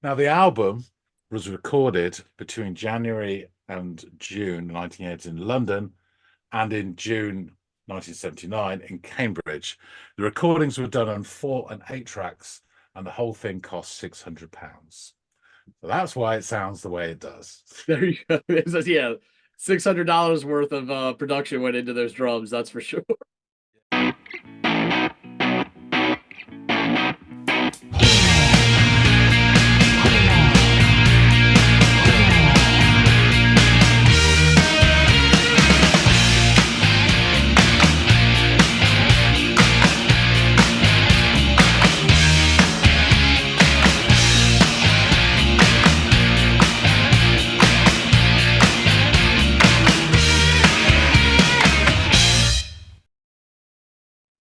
Now, the album was recorded between January and June 1980 in London and in June 1979 in Cambridge. The recordings were done on 4 and 8 tracks, and the whole thing cost £600. So that's why it sounds the way it does. There you go. Yeah, $600 worth of production went into those drums. That's for sure.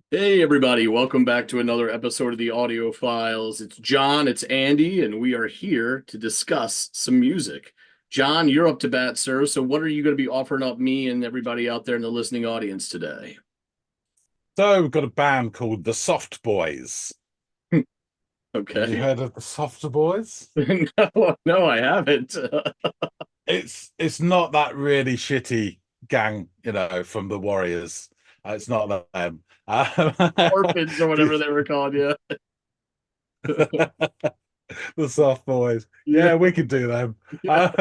Hey, everybody. Welcome back to another episode of the Audiophiles. It's John, it's Andy, and we are here to discuss some music. John, you're up to bat, sir. So what are you going to be offering up me and everybody out there in the listening audience today? So we've got a band called the Soft Boys. Have you Okay. heard of the Soft Boys? No, I haven't. It's not that really shitty gang, from the Warriors. It's not them. Orphans or whatever they were called, yeah. The Soft Boys. Yeah. Yeah, we could do them. Yeah.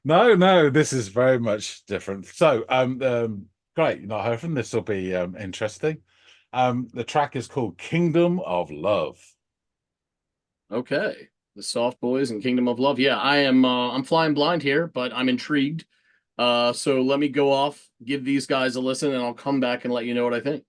No, this is very much different. So, great. You've not heard from this. Will be interesting. The track is called Kingdom of Love. Okay. The Soft Boys and Kingdom of Love. Yeah, I'm flying blind here, but I'm intrigued. So let me go off, give these guys a listen, and I'll come back and let you know what I think.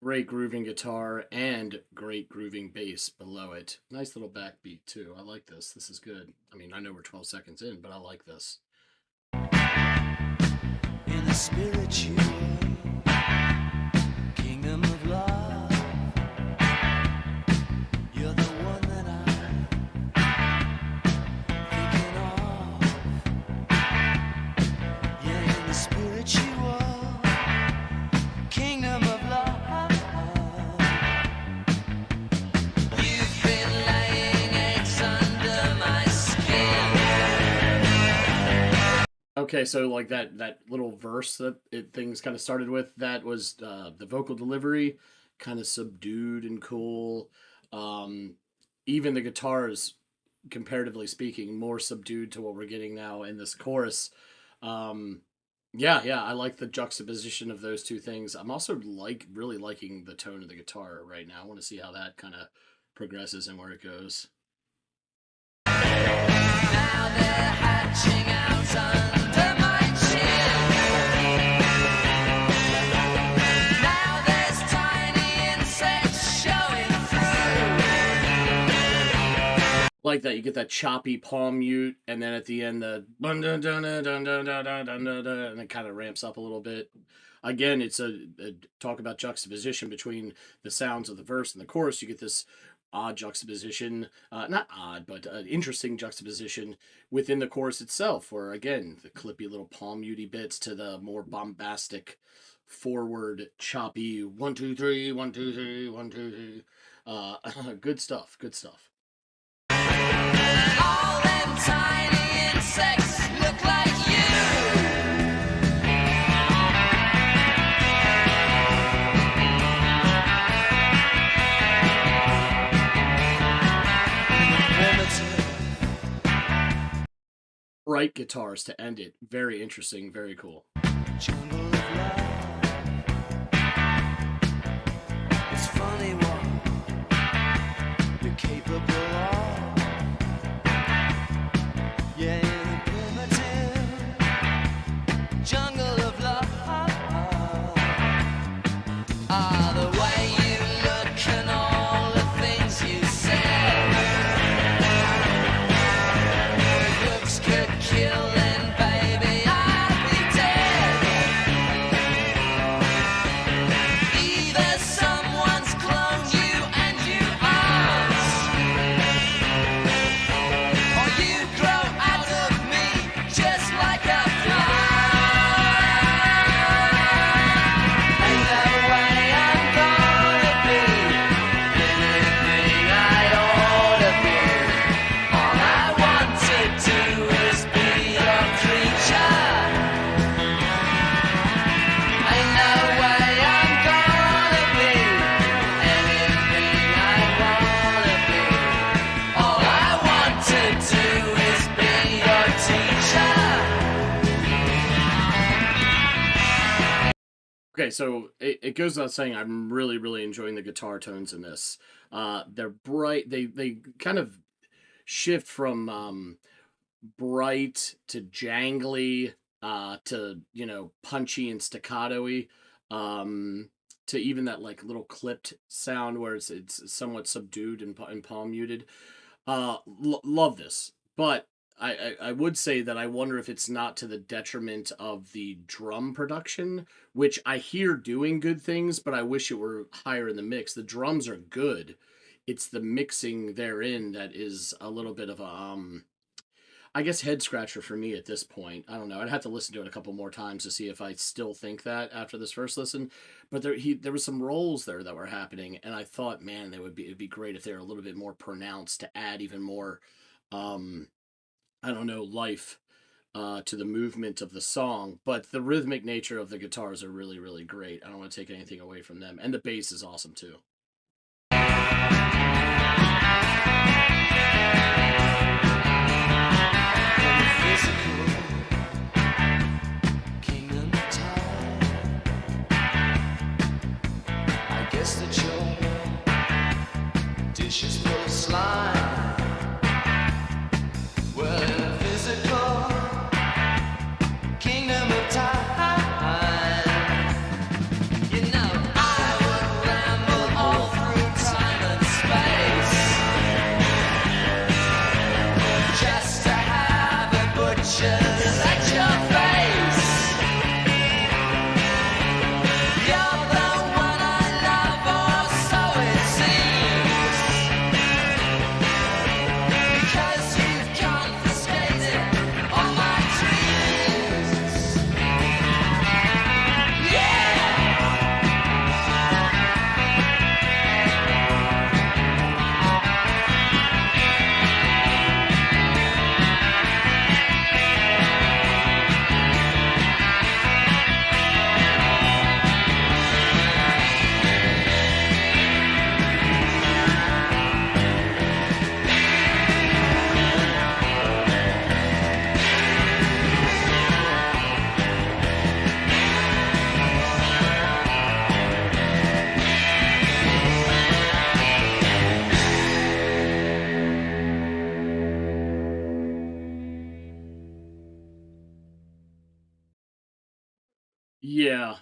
Great grooving guitar and great grooving bass below it. Nice little backbeat too. I like this. This is good. I mean, I know we're 12 seconds in, but I like this. In the spiritual kingdom of love, you're the one that I'm thinking of. Yeah, in the spiritual kingdom of love, you've been laying eggs under my skin. Okay, so like that little verse that things kind of started with, that was the vocal delivery, kind of subdued and cool. Um, Even the guitars, comparatively speaking, more subdued to what we're getting now in this chorus. Yeah, I like the juxtaposition of those two things. I'm also really liking the tone of the guitar right now. I want to see how that kind of progresses and where it goes. Now they're hatching out under my chin. Now there's tiny insects showing through. Like that, you get that choppy palm mute, and then at the end the dun dun dun dun dun dun dun dun dun dun dun, and it kind of ramps up a little bit. Again, it's a talk about juxtaposition between the sounds of the verse and the chorus. You get this odd juxtaposition, not odd, but interesting juxtaposition within the chorus itself, where again the clippy little palm mutey bits to the more bombastic, forward choppy 1 2 3 1 2 3 1 2 3. Good stuff. Good stuff. All them tiny insects look like you. Bright guitars to end it. Very interesting. Very cool. Jungle of love. It's funny what you're capable of. Yeah, in the primitive jungle of love. Ah, the way you look and all the things you say. Looks could kill and baby I'd be dead. Either someone's cloned you and you aren't. Okay, so it goes without saying I'm really, really enjoying the guitar tones in this. They're bright. They kind of shift from bright to jangly, to punchy and staccato-y, um, to even that like little clipped sound where it's somewhat subdued and palm muted. Love this, but I would say that I wonder if it's not to the detriment of the drum production, which I hear doing good things, but I wish it were higher in the mix. The drums are good. It's the mixing therein that is a little bit of a I guess head scratcher for me at this point. I don't know. I'd have to listen to it a couple more times to see if I still think that after this first listen. But there was some roles there that were happening, and I thought, man, it'd be great if they were a little bit more pronounced to add even more, um, I don't know, life to the movement of the song. But the rhythmic nature of the guitars are really, really great. I don't want to take anything away from them, and the bass is awesome too. I guess that your dishes full of slime. Well, in the physical kingdom of time, you know, I would ramble all through time and space just to have a butcher's at your face. You're the one I love, or so it seems, because you've confiscated all my dreams. Yeah! Yeah.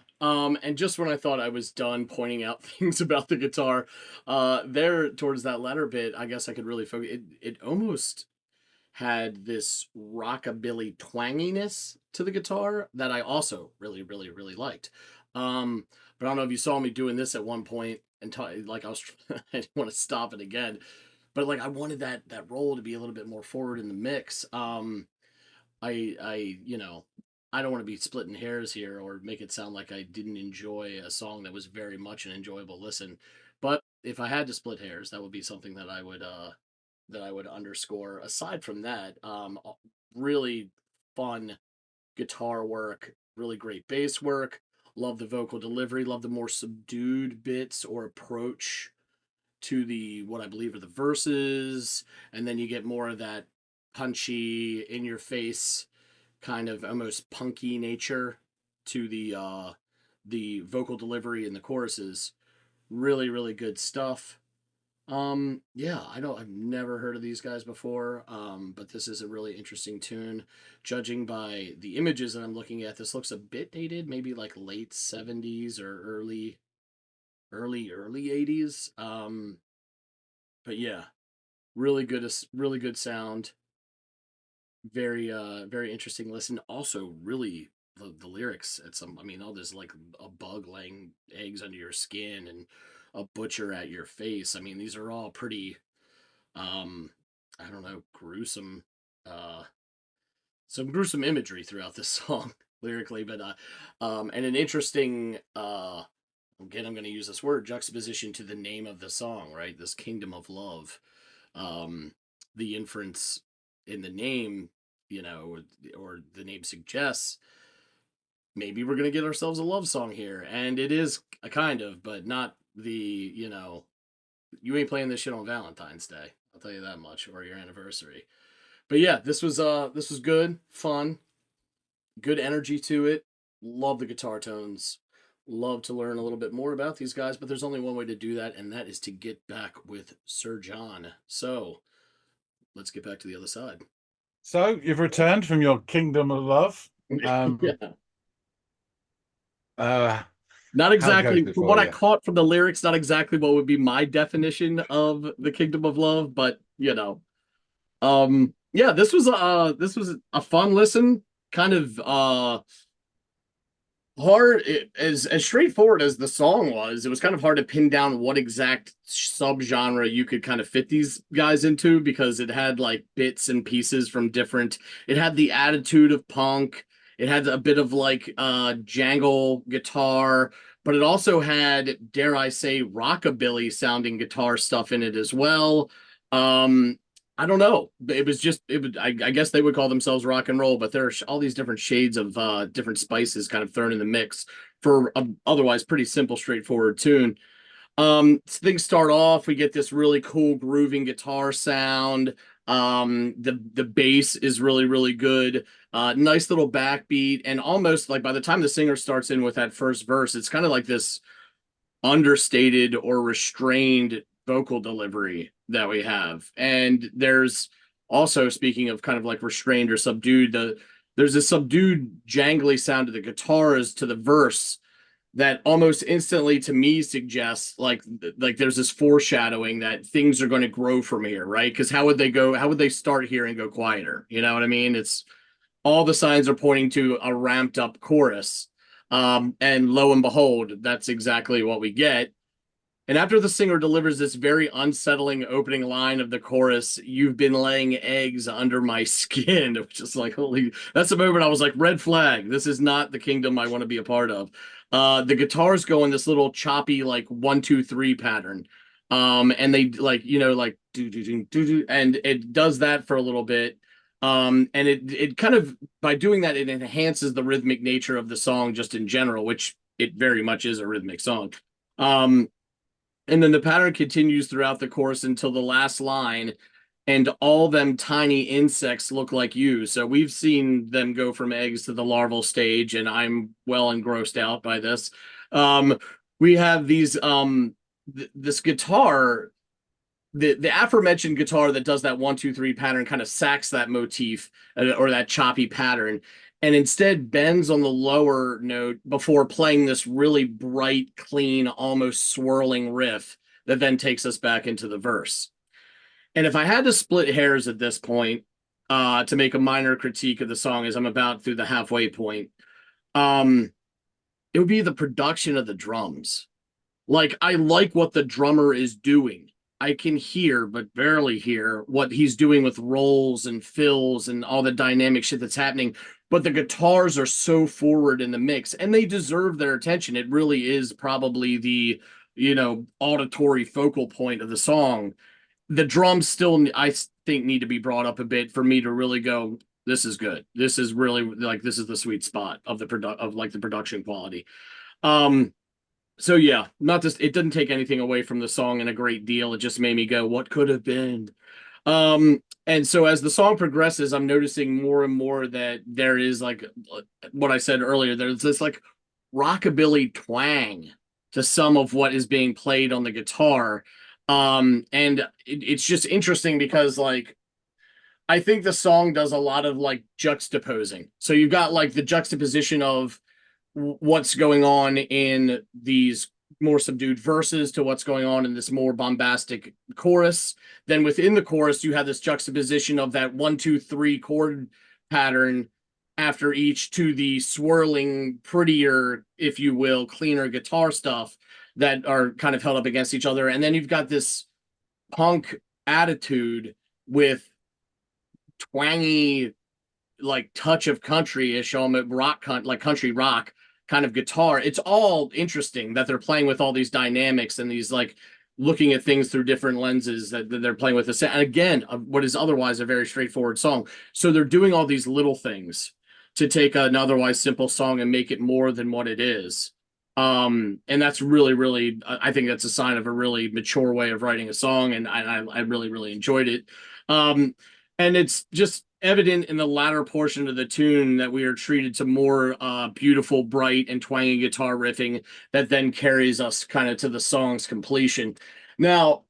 And just when I thought I was done pointing out things about the guitar, there towards that latter bit, I guess I could really focus. It almost had this rockabilly twanginess to the guitar that I also really, really, really liked. But I don't know if you saw me doing this at one point and like I was, I didn't want to stop it again, but like I wanted that roll to be a little bit more forward in the mix. I I don't want to be splitting hairs here or make it sound like I didn't enjoy a song that was very much an enjoyable listen. But if I had to split hairs, that would be something that I would underscore. Aside from that, really fun guitar work, really great bass work. Love the vocal delivery, love the more subdued bits or approach to the what I believe are the verses, and then you get more of that punchy in your face kind of almost punky nature to the vocal delivery and the choruses. Really, really good stuff. Yeah, I've never heard of these guys before. But this is a really interesting tune. Judging by the images that I'm looking at, this looks a bit dated, maybe like late 70s or early 80s. But yeah, really good sound. Very interesting listen. Also, really the lyrics at some. I mean, all this like a bug laying eggs under your skin and a butcher at your face. I mean, these are all pretty um I don't know, gruesome uh some gruesome imagery throughout this song lyrically, but and an interesting again I'm going to use this word juxtaposition to the name of the song, right? This kingdom of love. um the inference in the name, or the name suggests maybe we're going to get ourselves a love song here, and it is a kind of, but not the, you ain't playing this shit on Valentine's Day, I'll tell you that much, or your anniversary. But yeah, this was good, fun, good energy to it. Love the guitar tones. Love to learn a little bit more about these guys, but there's only one way to do that, and that is to get back with Sir John. So let's get back to the other side. So you've returned from your kingdom of love. Yeah. Uh, Not how goes exactly it from for what I you? caught from the lyrics, not exactly what would be my definition of the Kingdom of Love, but yeah, this was a fun listen, kind of hard as straightforward as the song was. It was kind of hard to pin down what exact subgenre you could kind of fit these guys into, because it had like bits and pieces from different. It had the attitude of punk, it had a bit of like jangle guitar, but it also had, dare I say, rockabilly sounding guitar stuff in it as well. I don't know. It was just it would I guess they would call themselves rock and roll, but there are all these different shades of different spices kind of thrown in the mix for a otherwise pretty simple, straightforward tune. Things start off, we get this really cool grooving guitar sound. The bass is really, really good. Nice little backbeat, and almost like by the time the singer starts in with that first verse, it's kind of like this understated or restrained vocal delivery that we have. And there's also, speaking of kind of like restrained or subdued, there's a subdued jangly sound to the guitars to the verse that almost instantly to me suggests like there's this foreshadowing that things are going to grow from here, right? Because how would they start here and go quieter, you know what I mean? It's all the signs are pointing to a ramped up chorus. And lo and behold, that's exactly what we get. And after the singer delivers this very unsettling opening line of the chorus, "You've been laying eggs under my skin," which is like, holy, that's the moment I was like, red flag. This is not the kingdom I want to be a part of. The guitars go in this little choppy, like 1, 2, 3 pattern. And they like, like do, do, do, do, do, and it does that for a little bit. And it kind of, by doing that, it enhances the rhythmic nature of the song just in general, which it very much is a rhythmic song. Um, and then the pattern continues throughout the course until the last line, and all them tiny insects look like you. So we've seen them go from eggs to the larval stage, and I'm well engrossed out by this. We have this guitar, the aforementioned guitar that does that 1, 2, 3 pattern kind of sacks that motif, or that choppy pattern, and instead bends on the lower note before playing this really bright, clean, almost swirling riff that then takes us back into the verse. And if I had to split hairs at this point, to make a minor critique of the song as I'm about through the halfway point, um, it would be the production of the drums. Like, I like what the drummer is doing. I can hear, but barely hear, what he's doing with rolls and fills and all the dynamic shit that's happening. But the guitars are so forward in the mix, and they deserve their attention. It really is probably the, auditory focal point of the song. The drums still, I think, need to be brought up a bit for me to really go, this is good. This is really like, this is the sweet spot of the production quality. Um, so yeah, not just, it didn't take anything away from the song in a great deal. It just made me go, what could have been? And so as the song progresses, I'm noticing more and more that there is like what I said earlier, there's this like rockabilly twang to some of what is being played on the guitar. And it's just interesting because like I think the song does a lot of like juxtaposing. So you've got like the juxtaposition of what's going on in these more subdued verses to what's going on in this more bombastic chorus. Then within the chorus, you have this juxtaposition of that 1, 2, 3 chord pattern after each to the swirling, prettier, if you will, cleaner guitar stuff that are kind of held up against each other. And then you've got this punk attitude with twangy, like touch of country-ish, almost rock, like country rock kind of guitar. It's all interesting that they're playing with all these dynamics and these like looking at things through different lenses that they're playing with this. And again, what is otherwise a very straightforward song. So they're doing all these little things to take an otherwise simple song and make it more than what it is. And that's really, really, I think that's a sign of a really mature way of writing a song, and I really, really enjoyed it. Um, And it's just evident in the latter portion of the tune that we are treated to more beautiful, bright, and twangy guitar riffing that then carries us kind of to the song's completion. Now,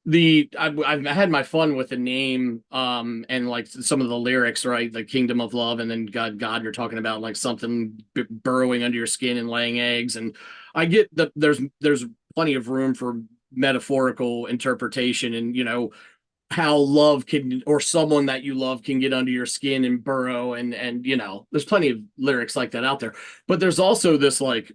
I've had my fun with the name and like some of the lyrics, right? The kingdom of love, and then God, you're talking about like something burrowing under your skin and laying eggs. And I get that there's plenty of room for metaphorical interpretation, and how love can, or someone that you love can get under your skin and burrow, and there's plenty of lyrics like that out there. But there's also this, like,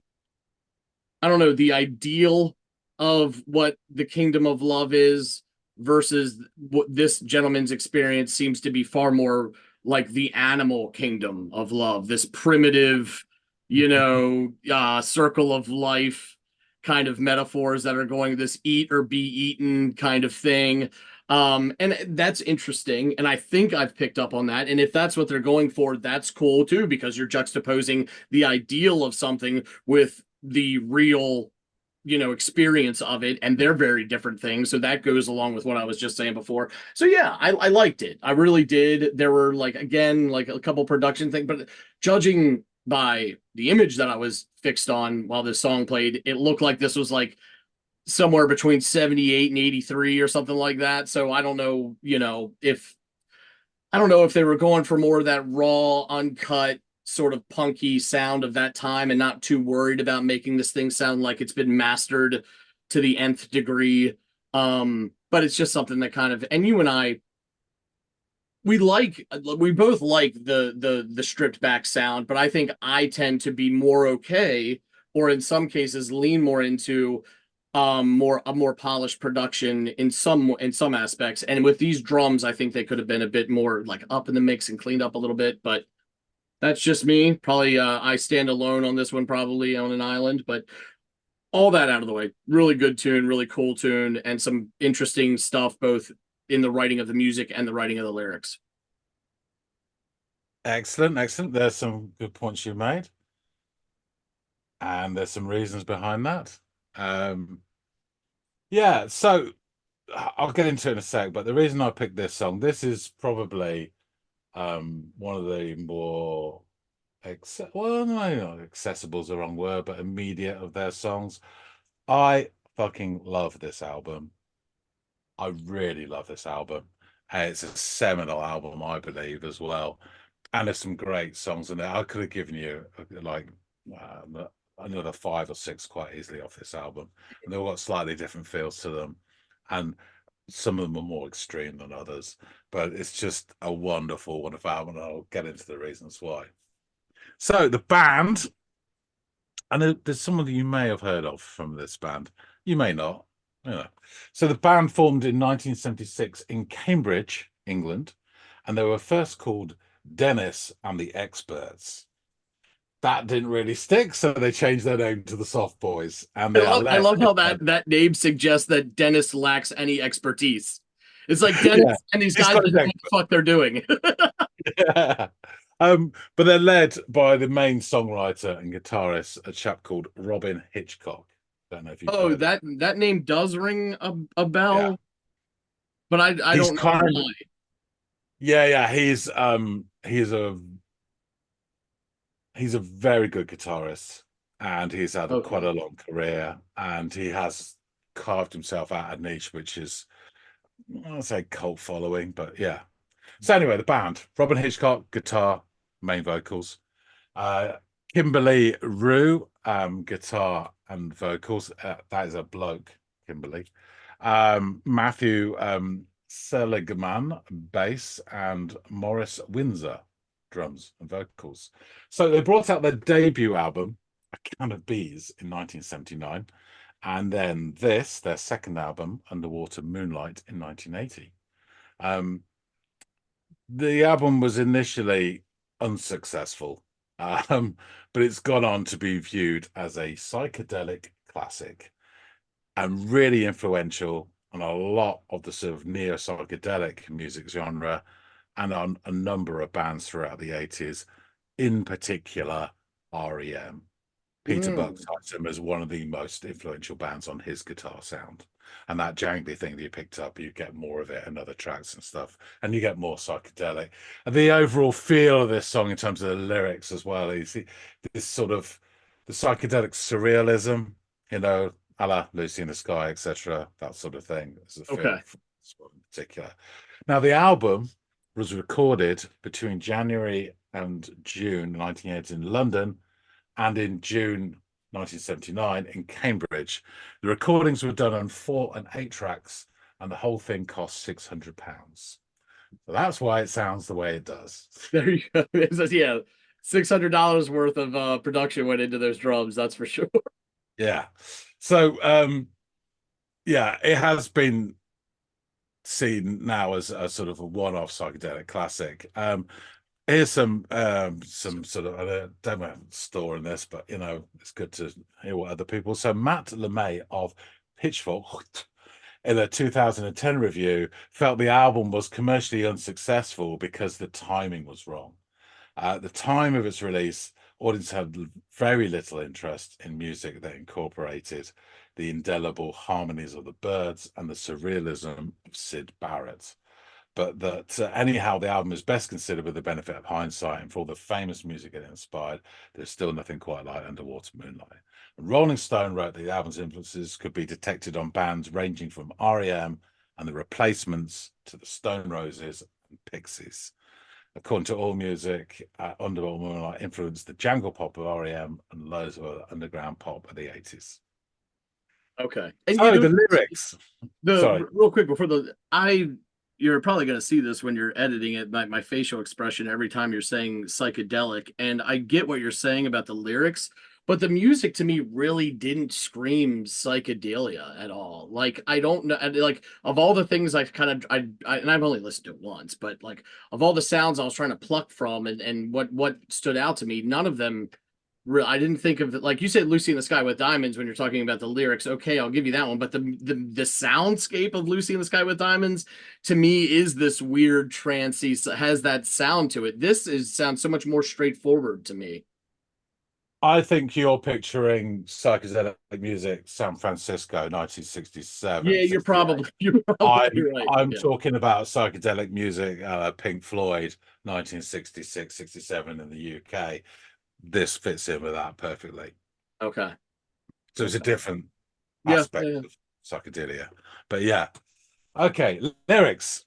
I don't know, the ideal of what the kingdom of love is versus what this gentleman's experience seems to be far more like the animal kingdom of love, this primitive, circle of life kind of metaphors that are going this eat or be eaten kind of thing. And that's interesting. And I think I've picked up on that. And if that's what they're going for, that's cool too, because you're juxtaposing the ideal of something with the real experience of it, and they're very different things, so that goes along with what I was just saying before. So yeah, I liked it, I really did. There were, like, again, like a couple production things, but judging by the image that I was fixed on while this song played, it looked like this was like somewhere between 78 and 83 or something like that. So I don't know, if they were going for more of that raw, uncut, sort of punky sound of that time and not too worried about making this thing sound like it's been mastered to the nth degree. But it's just something that kind of, and you and I, we both like the stripped back sound, but I think I tend to be more okay, or in some cases lean more into more polished production in some aspects. And with these drums, I think they could have been a bit more like up in the mix and cleaned up a little bit, but that's just me. Probably I stand alone on this one, probably on an island, but all that out of the way. Really good tune, really cool tune, and some interesting stuff both in the writing of the music and the writing of the lyrics. Excellent, excellent. There's some good points you made, and there's some reasons behind that. Yeah, so I'll get into it in a sec, but the reason I picked this song, this is probably one of the more well, no, accessible is the wrong word, but immediate of their songs. I fucking love this album. I really love this album. It's a seminal album, I believe, as well. And there's some great songs in there. I could have given you like another 5 or 6 quite easily off this album. And they've got slightly different feels to them. And some of them are more extreme than others. But it's just a wonderful, wonderful album. And I'll get into the reasons why. So the band, and there's someone you may have heard of from this band. You may not. So the band formed in 1976 in Cambridge, England, and they were first called Dennis and the Experts. That didn't really stick, so they changed their name to the Soft Boys. And they I love how that name suggests that Dennis lacks any expertise. It's like Dennis yeah, and these guys don't know what the fuck they're doing. yeah. But they're led by the main songwriter and guitarist, a chap called Robin Hitchcock. Don't know if you've heard that name does ring a bell, yeah. but I don't know why. Yeah, he's a very good guitarist, and he's had quite a long career, and he has carved himself out a niche which is, I'll say, cult following, but yeah. So anyway, the band: Robin Hitchcock, guitar, main vocals, Kimberly Rue, guitar and vocals. That is a bloke, Kimberly. Matthew Seligman, bass, and Morris Windsor, drums and vocals. So they brought out their debut album, A Can of Bees, in 1979, and then this, their second album, Underwater Moonlight, in 1980. The album was initially unsuccessful, but it's gone on to be viewed as a psychedelic classic and really influential on a lot of the sort of neo-psychedelic music genre and on a number of bands throughout the 80s, in particular REM. Peter Buck cites him as one of the most influential bands on his guitar sound. and that jangly thing that you picked up, you get more of it in other tracks and stuff, and you get more psychedelic. And the overall feel of this song in terms of the lyrics as well, you see this sort of the psychedelic surrealism, a la Lucy in the Sky, etc., that sort of thing. Is a feel Okay. for this one in particular. Now, the album was recorded between January and June 1980 in London and in June 1979 in Cambridge. The recordings were done on 4 and 8 tracks, and the whole thing cost £600. So that's why it sounds the way it does. There you go. It says, yeah, $600 worth of production went into those drums. That's for sure. Yeah. So, yeah, it has been seen now as a sort of a one-off psychedelic classic. Here's some sort of, I don't have a store in this, but it's good to hear what other people. So Matt LeMay of Pitchfork in a 2010 review felt the album was commercially unsuccessful because the timing was wrong. At the time of its release, audience had very little interest in music that incorporated the indelible harmonies of the Byrds and the surrealism of Syd Barrett. But that anyhow, the album is best considered with the benefit of hindsight, and for all the famous music it inspired, there's still nothing quite like Underwater Moonlight. And Rolling Stone wrote that the album's influences could be detected on bands ranging from REM and the Replacements to the Stone Roses and Pixies. According to AllMusic, Underwater Moonlight influenced the jangle pop of REM and loads of other underground pop of the 80s. Okay. And So the lyrics. Sorry. Real quick before you're probably going to see this when you're editing it, my facial expression every time you're saying psychedelic. And I get what you're saying about the lyrics, but the music to me really didn't scream psychedelia at all. Like, I don't know, like, of all the things I've and I've only listened to it once, but like, of all the sounds I was trying to pluck from and what stood out to me, none of them I didn't think of it like you said, Lucy in the Sky with Diamonds when you're talking about the lyrics. Okay, I'll give you that one. But the soundscape of Lucy in the Sky with Diamonds to me is this weird trancey, has that sound to it. Sounds so much more straightforward to me. I think you're picturing psychedelic music, San Francisco, 1967. Yeah, you're probably right. I'm talking about psychedelic music, Pink Floyd, 1966, 67 in the UK. This fits in with that perfectly. Okay. So it's a different Yeah, aspect of psychedelia. But yeah. Okay, lyrics.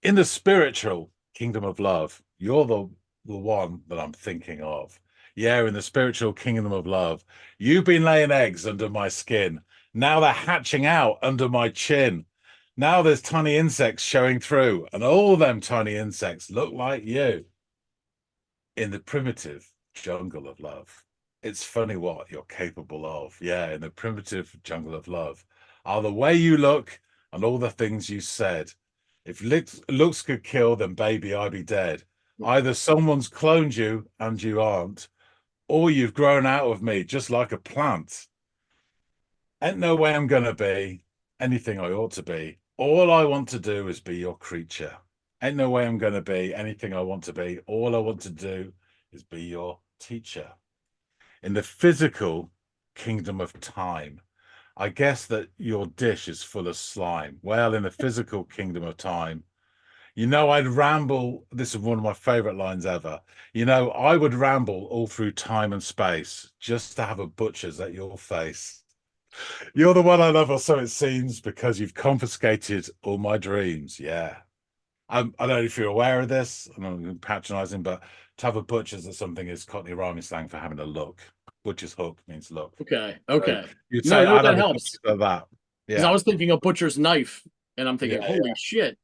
In the spiritual kingdom of love, you're the one that I'm thinking of. Yeah, in the spiritual kingdom of love, you've been laying eggs under my skin. Now they're hatching out under my chin. Now there's tiny insects showing through, and all them tiny insects look like you. In the primitive jungle of love, it's funny what you're capable of. Yeah, in the primitive jungle of love are the way you look and all the things you said. If looks could kill, then baby, I'd be dead. Either someone's cloned you and you aren't, or you've grown out of me just like a plant. Ain't no way I'm gonna be anything I ought to be. All I want to do is be your creature. Ain't no way I'm gonna be anything I want to be. All I want to do is be your teacher. In the physical kingdom of time, I guess that your dish is full of slime. Well, in the physical kingdom of time, I'd ramble. This is one of my favorite lines ever. I would ramble all through time and space just to have a butcher's at your face. You're the one I love, or so it seems, because you've confiscated all my dreams. Yeah. I don't know if you're aware of this, and I'm patronizing, but to have a butcher's at something is Cockney rhyming slang for having a look. Butcher's hook means look. Okay. So you'd say, No, I'd that have helps. a that. Because Yeah. I was thinking of butcher's knife, and I'm thinking, Yeah, holy shit.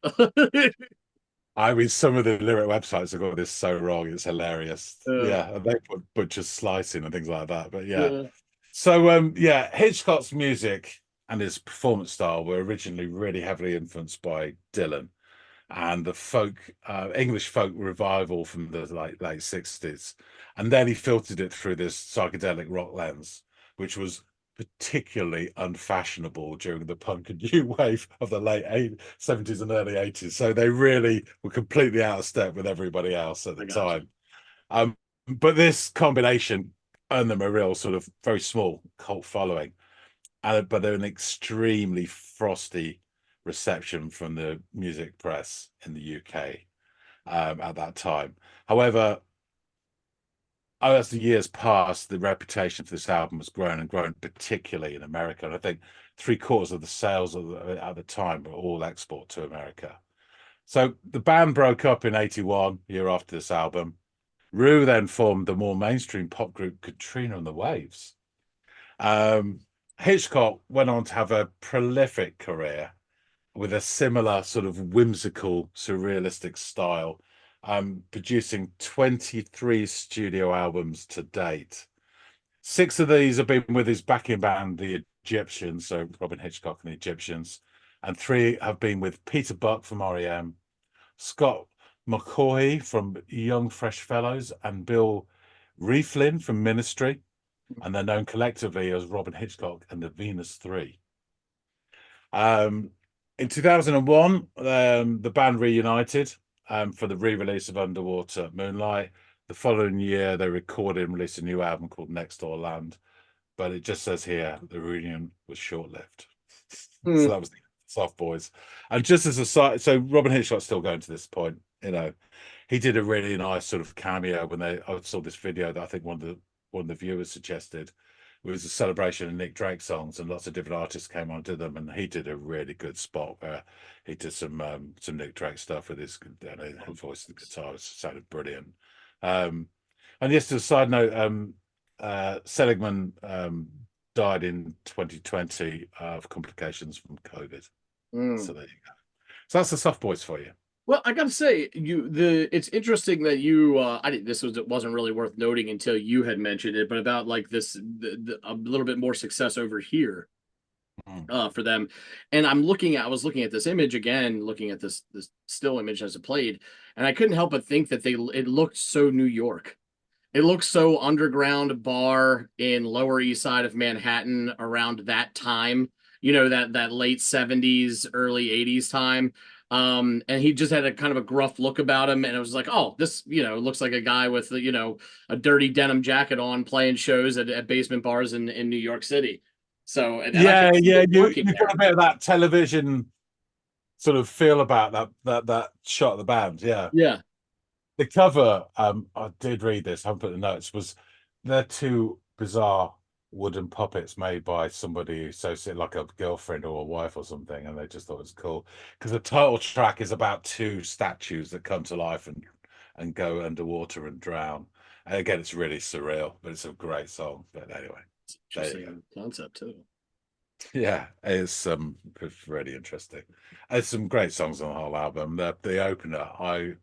I mean, some of the lyric websites have got this so wrong. It's hilarious. Yeah, and they put butcher's slicing and things like that. But yeah. So Hitchcock's music and his performance style were originally really heavily influenced by Dylan and the English folk revival from the late 60s. And then he filtered it through this psychedelic rock lens, which was particularly unfashionable during the punk and new wave of the late 70s and early 80s. So they really were completely out of step with everybody else at the time. But this combination earned them a real sort of very small cult following. but they're an extremely frosty reception from the music press in the UK at that time. However, as the years passed, the reputation for this album has grown and grown, particularly in America. And I think 3/4 of the sales at the time were all export to America. So the band broke up in '81, year after this album. Rue then formed the more mainstream pop group Katrina and the Waves. Hitchcock went on to have a prolific career with a similar sort of whimsical, surrealistic style, producing 23 studio albums to date. 6 of these have been with his backing band, the Egyptians, so Robin Hitchcock and the Egyptians, and 3 have been with Peter Buck from REM, Scott McCaughey from Young Fresh Fellows, and Bill Rieflin from Ministry, and they're known collectively as Robin Hitchcock and the Venus Three. In 2001, the band reunited for the re-release of Underwater Moonlight. The following year, they recorded and released a new album called Next Door Land, but it just says here the reunion was short-lived. So that was the Soft Boys. And just as a side, so Robin Hitchcock's still going to this point, you know, he did a really nice sort of cameo when I saw this video that I think one of the viewers suggested. It was a celebration of Nick Drake songs, and lots of different artists came on to them, and he did a really good spot where he did some Nick Drake stuff with his voice and guitar. It sounded brilliant. And just as a side note, Seligman died in 2020 of complications from COVID. So there you go. So that's the Soft Boys for you. Well, I gotta say, it's interesting that you it wasn't really worth noting until you had mentioned it, but about like this a little bit more success over here for them. And I was looking at this image again, looking at this still image as it played, and I couldn't help but think that it looked so New York. It looks so underground bar in Lower East Side of Manhattan around that time, you know, that late 70s, early 80s time. And he just had a kind of a gruff look about him, and it was like, oh, this, you know, looks like a guy with, you know, a dirty denim jacket on playing shows at basement bars in New York City. So and I could see it working You got a bit of that television sort of feel about that shot of the band. Yeah. The cover, I did read this, I haven't put the notes, was they're 2 bizarre wooden puppets made by somebody associated, like a girlfriend or a wife or something, and they just thought it was cool. Because the title track is about 2 statues that come to life and go underwater and drown. And again, it's really surreal, but it's a great song. But anyway, Interesting concept too. yeah, it's really interesting. There's some great songs on the whole album. The opener, I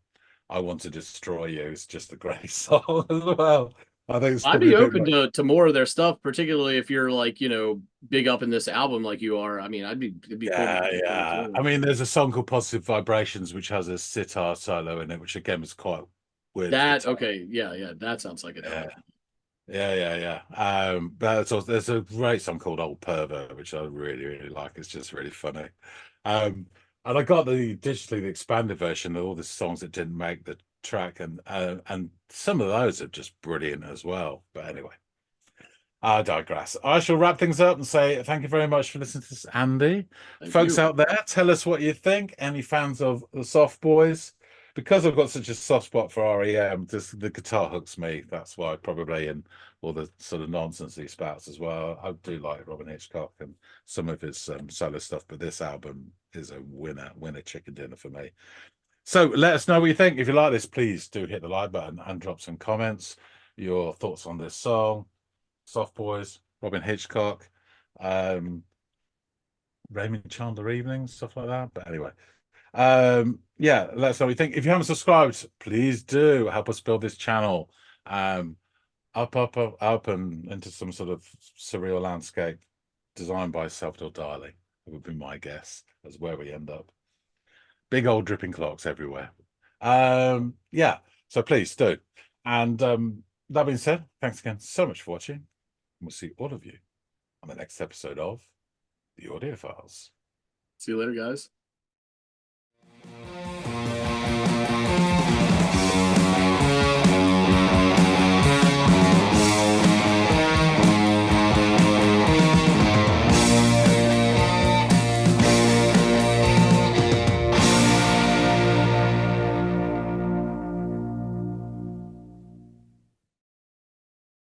Want to Destroy You, is just a great song as well. I think it's I'd probably be a bit open to more of their stuff, particularly if you're like, you know, big up in this album like you are. I mean, it'd be cool. yeah. I mean, there's a song called Positive Vibrations, which has a sitar solo in it, which again was quite weird. Okay, yeah, that sounds like it. Yeah. But there's a great song called Old Pervert, which I really, really like. It's just really funny. And I got the digitally the expanded version of all the songs that didn't make the track, and some of those are just brilliant as well. But anyway, I digress. I shall wrap things up and say thank you very much for listening to this, Andy. Folks out there, tell us what you think. Any fans of the Soft Boys? Because I've got such a soft spot for REM, just the guitar hooks me. That's why probably, and all the sort of nonsense he spouts as well. I do like Robin Hitchcock and some of his solo stuff, but this album is a winner chicken dinner for me. So let us know what you think. If you like this, please do hit the like button and drop some comments, your thoughts on this song, Soft Boys, Robin Hitchcock, Raymond Chandler Evenings, stuff like that. But anyway, yeah, let us know what you think. If you haven't subscribed, please do help us build this channel up and into some sort of surreal landscape designed by Salvador Dali. It would be my guess as where we end up. Big old dripping clocks everywhere. Yeah, so please do. And that being said, thanks again so much for watching. We'll see all of you on the next episode of the Audiophiles. See you later, guys.